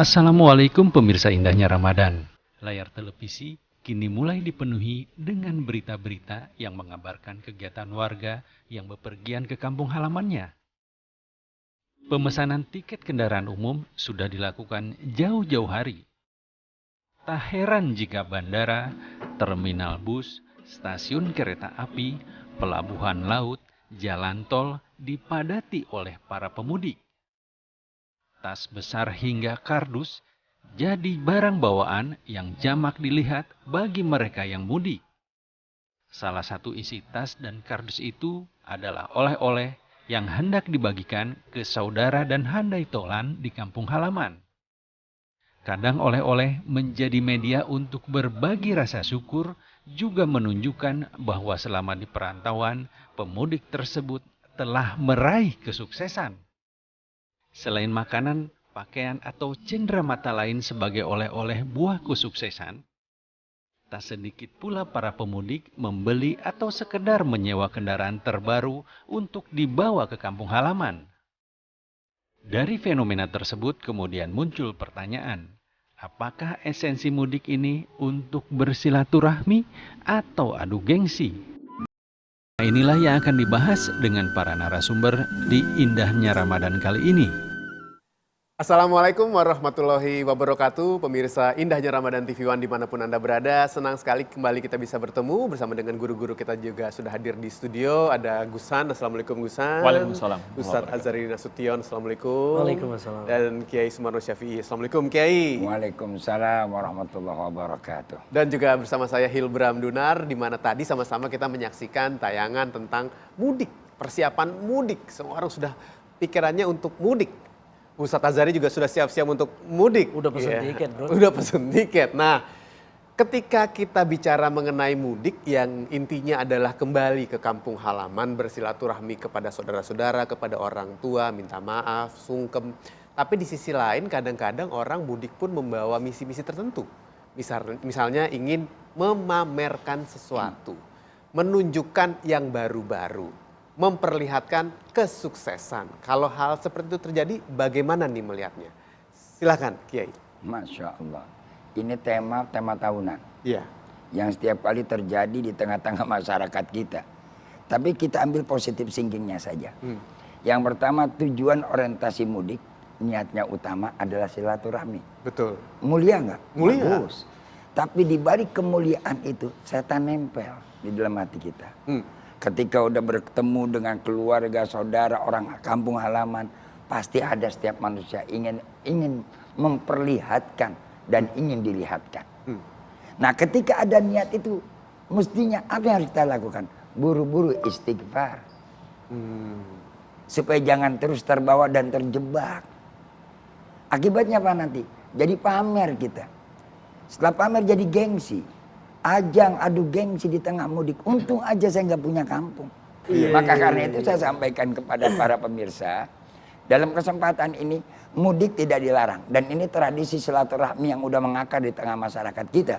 Assalamualaikum pemirsa indahnya Ramadan. Layar televisi kini mulai dipenuhi dengan berita-berita yang mengabarkan kegiatan warga yang bepergian ke kampung halamannya. Pemesanan tiket kendaraan umum sudah dilakukan jauh-jauh hari. Tak heran jika bandara, terminal bus, stasiun kereta api, pelabuhan laut, jalan tol dipadati oleh para pemudik. Tas besar hingga kardus jadi barang bawaan yang jamak dilihat bagi mereka yang mudik. Salah satu isi tas dan kardus itu adalah oleh-oleh yang hendak dibagikan ke saudara dan handai tolan di kampung halaman. Kadang oleh-oleh menjadi media untuk berbagi rasa syukur, juga menunjukkan bahwa selama di perantauan, pemudik tersebut telah meraih kesuksesan. Selain makanan, pakaian atau cenderamata lain sebagai oleh-oleh buah kesuksesan, tak sedikit pula para pemudik membeli atau sekedar menyewa kendaraan terbaru untuk dibawa ke kampung halaman. Dari fenomena tersebut kemudian muncul pertanyaan, apakah esensi mudik ini untuk bersilaturahmi atau adu gengsi? Nah, inilah yang akan dibahas dengan para narasumber di Indahnya Ramadan kali ini. Assalamualaikum warahmatullahi wabarakatuh, pemirsa Indahnya Ramadan TV One dimanapun Anda berada. Senang sekali kembali kita bisa bertemu bersama dengan guru-guru kita juga sudah hadir di studio. Ada Gusan, Assalamualaikum Gusan. Waalaikumsalam. Ustadz Azhari Nasution, Assalamualaikum. Waalaikumsalam. Dan Kiai Sumarno Syafi'i, Assalamualaikum Kiai. Waalaikumsalam warahmatullahi wabarakatuh. Dan juga bersama saya Hilbram Dunar, di mana tadi sama-sama kita menyaksikan tayangan tentang mudik, persiapan mudik. Semua orang sudah pikirannya untuk mudik. Ustadz Azhari juga sudah siap-siap untuk mudik. Udah pesen tiket, bro. Udah pesen tiket. Nah, ketika kita bicara mengenai mudik yang intinya adalah kembali ke kampung halaman, bersilaturahmi kepada saudara-saudara, kepada orang tua, minta maaf, sungkem. Tapi di sisi lain kadang-kadang orang mudik pun membawa misi-misi tertentu. Misalnya ingin memamerkan sesuatu, menunjukkan yang baru-baru, memperlihatkan kesuksesan. Kalau hal seperti itu terjadi, bagaimana nih melihatnya? Silakan, Kiai. Masya Allah. Ini tema tahunan. Iya. Yang setiap kali terjadi di tengah-tengah masyarakat kita. Tapi kita ambil positif thinkingnya saja. Yang pertama, tujuan orientasi mudik, niatnya utama adalah silaturahmi. Betul. Mulia nggak? Mulia. Bagus. Tapi di balik kemuliaan itu, setan nempel di dalam hati kita. Ketika udah bertemu dengan keluarga, saudara, orang kampung halaman, pasti ada setiap manusia ingin memperlihatkan dan ingin dilihatkan. Nah, ketika ada niat itu, mestinya apa yang harus kita lakukan? Buru-buru istighfar. Supaya jangan terus terbawa dan terjebak. Akibatnya apa nanti? Jadi pamer kita. Setelah pamer jadi gengsi. Ajang adu gengsi di tengah mudik. Untung aja saya nggak punya kampung. Maka karena itu saya sampaikan kepada para pemirsa, dalam kesempatan ini mudik tidak dilarang. Dan ini tradisi silaturahmi yang udah mengakar di tengah masyarakat kita.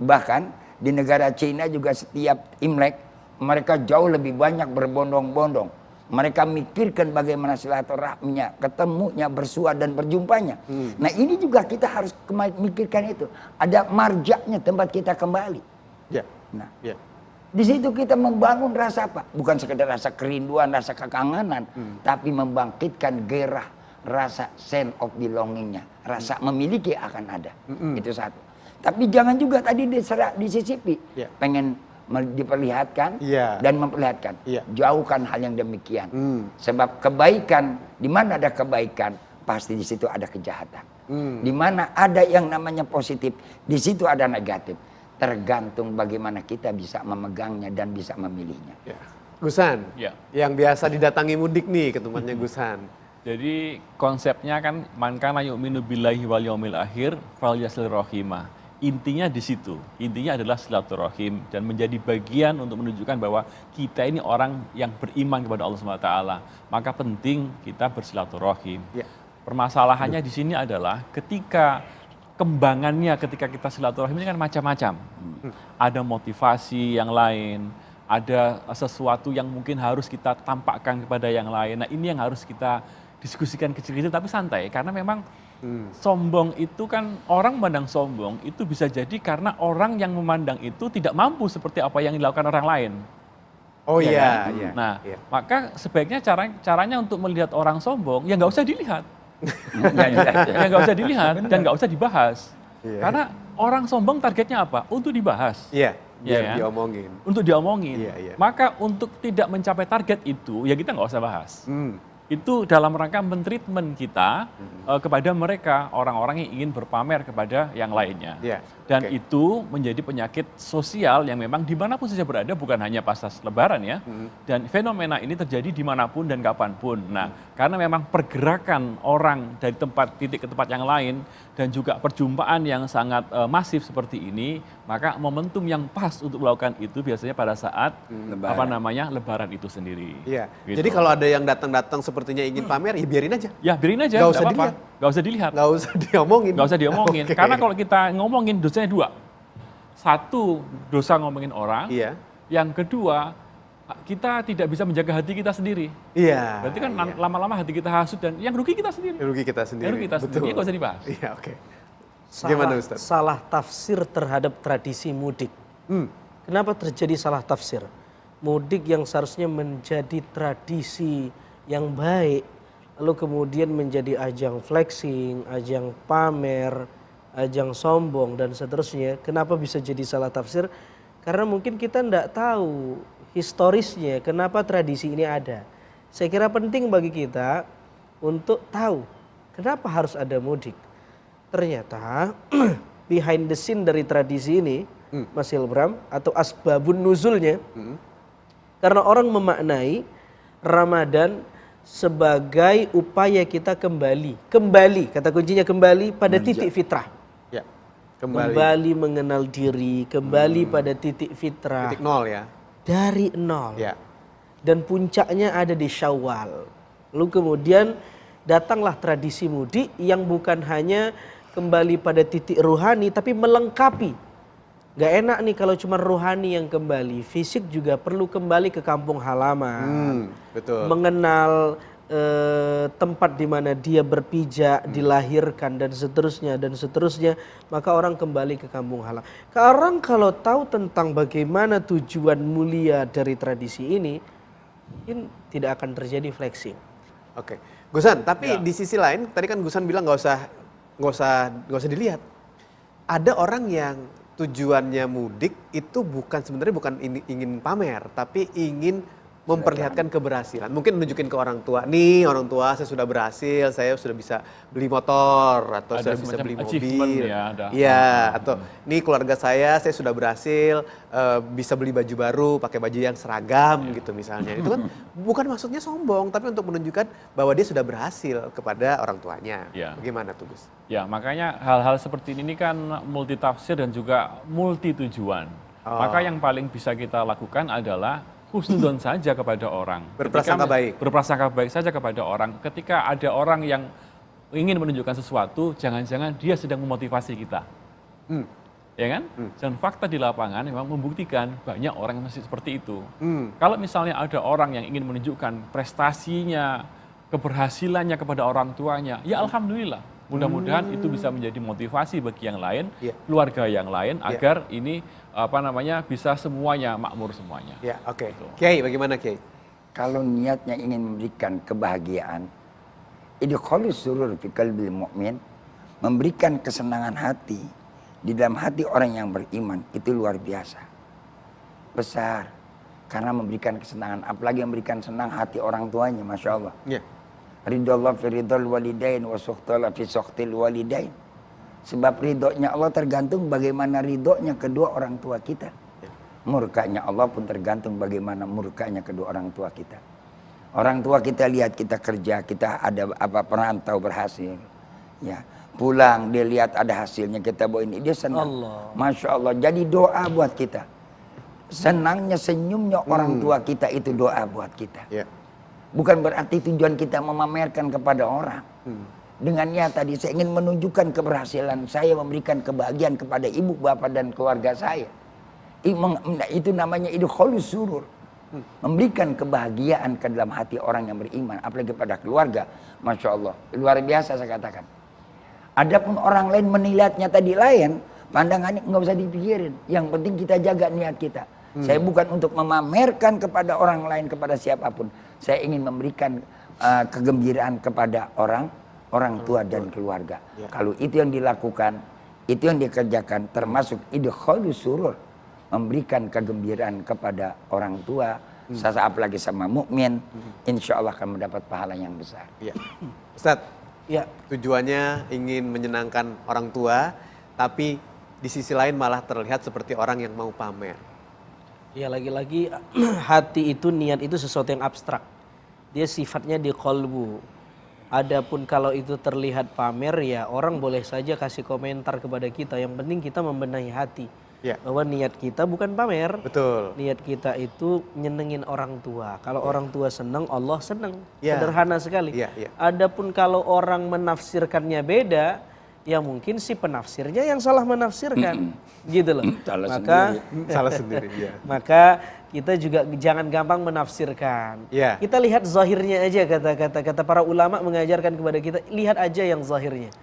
Bahkan di negara Cina juga setiap Imlek mereka jauh lebih banyak berbondong-bondong. Mereka mikirkan bagaimana silaturahminya, ketemunya, bersua dan berjumpanya. Nah ini juga kita harus mikirkan itu. Ada marjaknya tempat kita kembali. Ya. Nah, Ya. di situ kita membangun rasa apa? Bukan sekedar rasa kerinduan, rasa kekangenan, tapi membangkitkan gairah, rasa sense of belongingnya, rasa memiliki akan ada. Itu satu. Tapi jangan juga tadi disisipi, pengen diperlihatkan dan memperlihatkan. Jauhkan hal yang demikian. Sebab kebaikan, di mana ada kebaikan, pasti di situ ada kejahatan. Di mana ada yang namanya positif, di situ ada negatif. Tergantung bagaimana kita bisa memegangnya dan bisa memilihnya. Gusan, Ya. yang biasa didatangi mudik nih ke tempatnya Gusan. Jadi konsepnya kan man kana yu'minu billahi wal yaumil akhir falyasil rahimah. Intinya di situ. Intinya adalah silaturahim dan menjadi bagian untuk menunjukkan bahwa kita ini orang yang beriman kepada Allah SWT. Maka penting kita bersilaturahim. Permasalahannya di sini adalah ketika kembangannya ketika kita silaturahim ini kan macam-macam. Ada motivasi yang lain, ada sesuatu yang mungkin harus kita tampakkan kepada yang lain. Nah, ini yang harus kita diskusikan kecil-kecil tapi santai karena memang Sombong itu kan, orang memandang sombong itu bisa jadi karena orang yang memandang itu tidak mampu seperti apa yang dilakukan orang lain. Oh Ya iya, kan? iya. Nah, iya. maka sebaiknya caranya untuk melihat orang sombong, ya nggak usah dilihat. Ya nggak usah dilihat dan nggak usah dibahas. Iya. Karena orang sombong targetnya apa? Untuk dibahas. Iya, biar Iya kan? diomongin. Untuk diomongin. Iya, iya. Maka untuk tidak mencapai target itu, ya kita nggak usah bahas. Hmm. Itu dalam rangka mentreatment kita kepada mereka, orang-orang yang ingin berpamer kepada yang lainnya. Iya, Dan oke. itu menjadi penyakit sosial yang memang dimanapun saja berada, bukan hanya pas lebaran ya. Dan fenomena ini terjadi dimanapun dan kapanpun. Nah, karena memang pergerakan orang dari titik ke tempat yang lain, dan juga perjumpaan yang sangat masif seperti ini, maka momentum yang pas untuk melakukan itu biasanya pada saat lebaran itu sendiri. Iya. Gitu. Jadi kalau ada yang datang-datang sepertinya ingin pamer, ya biarin aja. Ya biarin aja, Nggak nggak usah apa-apa. dilihat. Nggak usah dilihat. Nggak usah diomongin. Nggak usah diomongin. Oke. Karena kalau kita ngomongin dosanya dua. Satu, dosa ngomongin orang. Iya. Yang kedua, kita tidak bisa menjaga hati kita sendiri. Iya. Berarti kan iya. lama-lama hati kita hasut dan yang rugi kita sendiri. Rugi kita sendiri. Yang rugi kita sendiri, nggak usah dibahas. Iya, oke. Gimana, Ustaz? Salah tafsir terhadap tradisi mudik. Kenapa terjadi salah tafsir? Mudik yang seharusnya menjadi tradisi yang baik, lalu kemudian menjadi ajang flexing, ajang pamer, ajang sombong dan seterusnya. Kenapa bisa jadi salah tafsir? Karena mungkin kita tidak tahu historisnya, kenapa tradisi ini ada. Saya kira penting bagi kita untuk tahu kenapa harus ada mudik. Ternyata behind the scene dari tradisi ini, Mas Hilbram, atau asbabun nuzulnya, karena orang memaknai Ramadan sebagai upaya kita kembali, kata kuncinya kembali pada titik fitrah. Ya. Kembali mengenal diri, kembali pada titik fitrah. Titik nol ya. Dari nol. Ya. Dan puncaknya ada di Syawal. Lalu kemudian datanglah tradisi mudik yang bukan hanya kembali pada titik ruhani, tapi melengkapi. Gak enak nih kalau cuma ruhani yang kembali, fisik juga perlu kembali ke kampung halaman. Betul. Mengenal tempat di mana dia berpijak, dilahirkan dan seterusnya, maka orang kembali ke kampung halaman. Orang kalau tahu tentang bagaimana tujuan mulia dari tradisi ini tidak akan terjadi flexing. Oke, Gusan. Tapi di sisi lain, tadi kan Gusan bilang nggak usah dilihat. Ada orang yang tujuannya mudik itu sebenarnya bukan ingin pamer, tapi ingin memperlihatkan keberhasilan. Mungkin nunjukin ke orang tua, nih orang tua saya sudah berhasil, saya sudah bisa beli motor atau Ada saya bisa beli achievement mobil. ya, ada. Iya, atau nih keluarga saya sudah berhasil bisa beli baju baru, pakai baju yang seragam gitu misalnya. Itu kan bukan maksudnya sombong, tapi untuk menunjukkan bahwa dia sudah berhasil kepada orang tuanya. Ya. Bagaimana tuh, Gus? Ya, makanya hal-hal seperti ini kan multi tafsir dan juga multi tujuan. Maka yang paling bisa kita lakukan adalah husnudon saja kepada orang. Berprasangka baik. Berprasangka baik saja kepada orang. Ketika ada orang yang ingin menunjukkan sesuatu, jangan-jangan dia sedang memotivasi kita. Ya kan? Dan fakta di lapangan memang membuktikan banyak orang yang masih seperti itu. Kalau misalnya ada orang yang ingin menunjukkan prestasinya, keberhasilannya kepada orang tuanya, ya alhamdulillah. Mudah-mudahan itu bisa menjadi motivasi bagi yang lain, keluarga yang lain, agar ini bisa semuanya makmur semuanya. Ya, oke. Kiai, bagaimana Kiai? Kalau niatnya ingin memberikan kebahagiaan, idkhalus surur fi qalbil mu'min, memberikan kesenangan hati di dalam hati orang yang beriman, itu luar biasa. Besar. Karena memberikan kesenangan, apalagi memberikan senang hati orang tuanya, Masya Allah. Ya. Ridallah fi ridal walidain wa sukhtallah fi sukhtil walidain. Sebab ridhonya Allah tergantung bagaimana ridhonya kedua orang tua kita. Murkanya Allah pun tergantung bagaimana murkanya kedua orang tua kita. Orang tua kita lihat kita kerja, kita ada perantau berhasil. Ya, pulang dia lihat ada hasilnya, kita bawa ini, dia senang. Masya Allah, jadi doa buat kita. Senangnya, senyumnya orang tua kita itu doa buat kita. Ya. Bukan berarti tujuan kita memamerkan kepada orang. Dengan niat tadi saya ingin menunjukkan keberhasilan saya, memberikan kebahagiaan kepada ibu, bapak dan keluarga saya. Itu namanya idkhalus surur. Memberikan kebahagiaan ke dalam hati orang yang beriman, apalagi pada keluarga. Masya Allah, luar biasa saya katakan. Adapun orang lain menilainya tadi lain, pandangannya nggak usah dipikirin. Yang penting kita jaga niat kita. Saya bukan untuk memamerkan kepada orang lain, kepada siapapun. Saya ingin memberikan kegembiraan kepada orang tua dan keluarga. Kalau itu yang dilakukan, itu yang dikerjakan, termasuk idkhalus surur, memberikan kegembiraan kepada orang tua, apalagi sama mukmin, insya Allah akan mendapat pahala yang besar. Ya. Ustadz, Ya, tujuannya ingin menyenangkan orang tua, tapi di sisi lain malah terlihat seperti orang yang mau pamer. ya lagi-lagi hati itu, niat itu sesuatu yang abstrak. Dia sifatnya di qalbu. Adapun kalau itu terlihat pamer, ya orang boleh saja kasih komentar kepada kita. Yang penting kita membenahi hati. Ya. Bahwa niat kita bukan pamer. Betul. Niat kita itu nyenengin orang tua. Kalau orang tua senang, Allah senang. Ya. Sederhana sekali. Ya, ya. Adapun kalau orang menafsirkannya beda, ya mungkin si penafsirnya yang salah menafsirkan. Gitu loh. Salah sendiri. Ya. Maka kita juga jangan gampang menafsirkan. Ya. Kita lihat zahirnya aja, kata para ulama mengajarkan kepada kita, lihat aja yang zahirnya.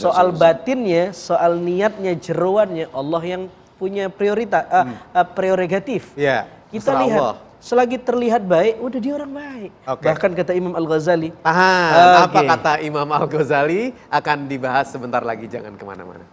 Soal batinnya, soal niatnya, jeroannya, Allah yang punya prioritas, prerogatif. Ya. Kita terserah lihat, Allah. selagi terlihat baik, udah dia orang baik. Oke. Bahkan kata Imam Al-Ghazali. Apa Oke. kata Imam Al-Ghazali akan dibahas sebentar lagi, jangan kemana-mana.